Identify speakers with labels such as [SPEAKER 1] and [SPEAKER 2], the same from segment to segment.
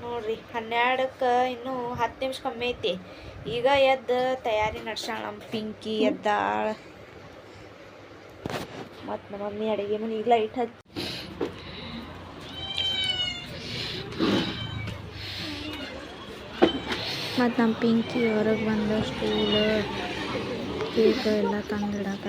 [SPEAKER 1] ನೋಡ್ರಿ 12ಕ್ಕೆ ಇನ್ನೂ 10 ನಿಮಿಷ ಕಮ್ಮಿ ಐತಿ. ಈಗ ಎದ್ದು ತಯಾರಿ ನಡ್ಸಾಳ ನಮ್ಮ ಪಿಂಕಿ ಎದ್ದಾಳ. ಮತ್ತು ನಮ್ಮ ಮಮ್ಮಿ ಅಡುಗೆ ಮನೆ ಈಗ ಲೈಟ್ ಹಚ್ಚಿ ಮತ್ತು ನಮ್ಮ ಪಿಂಕಿ ಹೊರಗೆ ಬಂದ ಸ್ಟೂಲ್ ಕೇಕ್ ಎಲ್ಲ ತಂದಿಡಾಕ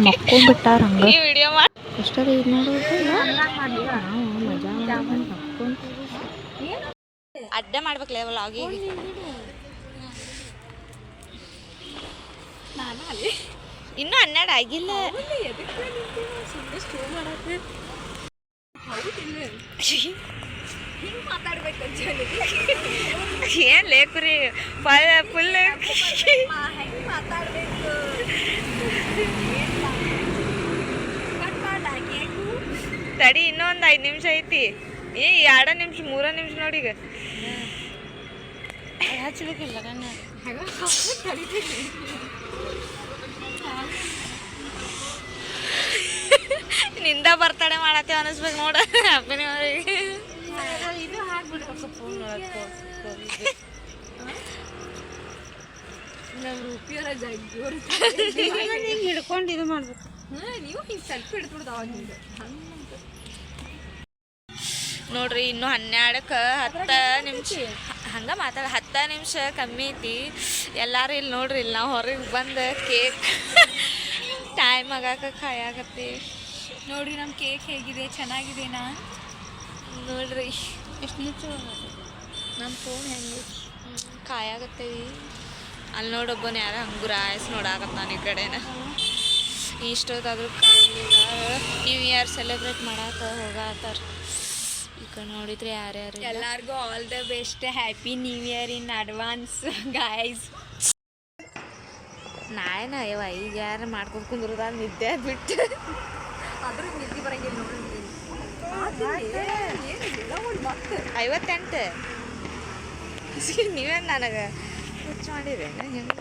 [SPEAKER 1] ಮಕ್ಕೊಂಡ್ಬಿಟ್ಟಾರ ಹಂಗ ಎಷ್ಟರ ಇದು ನೋಡೋದು ಅಡ್ಡ ಮಾಡ್ಬೇಕಲ್ಲ ವ್ಲಾಗಿ. ಇನ್ನೂ 12 ಆಗಿಲ್ಲ. ಏನ್ ಲೇಕುರಿ ಫುಲ್ ತಡಿ, ಇನ್ನೊಂದು 5 ನಿಮಿಷ ಐತಿ. 2 ನಿಮಿಷ 3 ನಿಮಿಷ ನೋಡಿ. ಈಗ ಹಚ್ಚಬೇಕಿಲ್ಲ ನಿಂದ ಬರ್ತಡೆ ಮಾಡತ್ತೇವ ಅನಿಸ್ಬೇಕು ನೋಡ. ಹ್ಯಾಪಿನಿ ಅವ್ರಿಗೆ ಇದು ರೂಪಿಯವರ ಹಿಡ್ಕೊಂಡು ಇದು ಮಾಡ್ಬೇಕು. ನೀವು ಹಿಂಗೆ ಸೆಲ್ಫಿ ಹಿಡ್ಬಿಡ್ದು ಅವಾಗ ನೋಡ್ರಿ. ಇನ್ನು 12ಕ್ಕೆ 10 ನಿಮಿಷ ಹಂಗೆ ಮಾತಾಡ 10 ನಿಮಿಷ ಕಮ್ಮಿ ಐತಿ. ಎಲ್ಲರೂ ಇಲ್ಲಿ ನೋಡ್ರಿ, ಇಲ್ಲಿ ನಾವು ಹೊರಗೆ ಬಂದು ಕೇಕ್ ಟೈಮ್ ಆಗಾಕ ಕಾಯಾಕತ್ತೀವಿ. ನೋಡ್ರಿ ನಮ್ಮ ಕೇಕ್ ಹೇಗಿದೆ, ಚೆನ್ನಾಗಿದೆನಾ ನೋಡ್ರಿ. ಎಷ್ಟು ನಿಮಿಷ ನಮ್ಮ ಫೋನ್ ಹೆಂಗೆ ಕಾಯಾಗತ್ತೀವಿ. ಅಲ್ಲಿ ನೋಡೊಬ್ಬನ ಯಾರೋ ಹಂಗು ರಾಯಸ್ ನೋಡಾಕತ್ತಾನ ಈ ಕಡೆನ. ಇಷ್ಟೊತ್ತಾದ್ರೂ ಕಾಣಲಿಲ್ಲ. ನ್ಯೂ ಇಯರ್ ಸೆಲೆಬ್ರೇಟ್ ಮಾಡಾಕ ಹೋಗಾತಾರ. ಈ ಕಡೆ ನೋಡಿದ್ರೆ ಯಾರ್ಯಾರು ಎಲ್ಲರಿಗೂ all the best, happy new year in advance guys. ನಾಯನ ಅಯ್ಯವ ಈಗ ಯಾರು ಮಾಡ್ಕೊಂಡು ಕುಂದ್ರದ ನಿದ್ದೆ ಬಿಟ್ಟು ಅದ್ರ ನಿದ್ದೆ ಬರಂಗಿಲ್ಲ ನೋಡ್ರಿ. 58 ನೀವೇನು ನನಗೆ ಹುಚ್ಚು ಮಾಡಿರೇನು ಹೆಂಗೆ?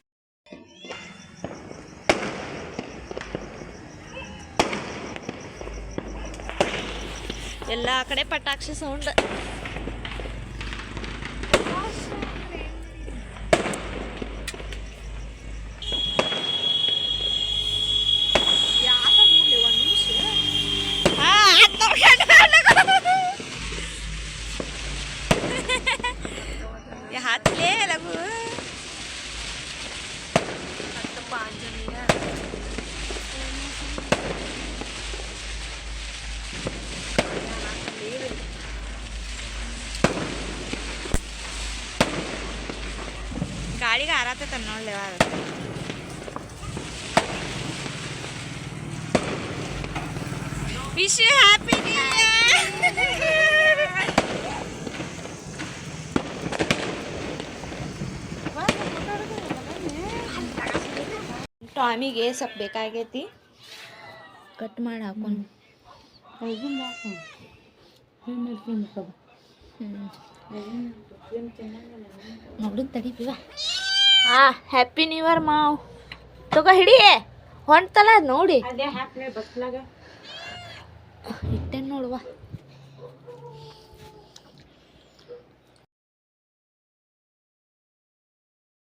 [SPEAKER 1] ಎಲ್ಲ ಕಡೆ ಪಟಾಕ್ಷಿ ಸೌಂಡ್. हाथले लगू गाड़ी का आ रहा था तन्नोड़ ले आ रहा था. Wish you happy new year. ಟಾಮಿಗೆ ಸ್ವಲ್ಪ ಬೇಕಾಗೈತಿ, ಕಟ್ ಮಾಡಿ ಹಾಕೊಂಡು ನೋಡು ತಡಿತೀವ. ಹಾಂ, ಹ್ಯಾಪಿ ನ್ಯೂ ಇಯರ್ ಮಾವ್. ತಗೋ ಹಿಡಿ, ಹೊಂಟಲ್ಲ ನೋಡಿ ಇಟ್ಟೆ ನೋಡುವ.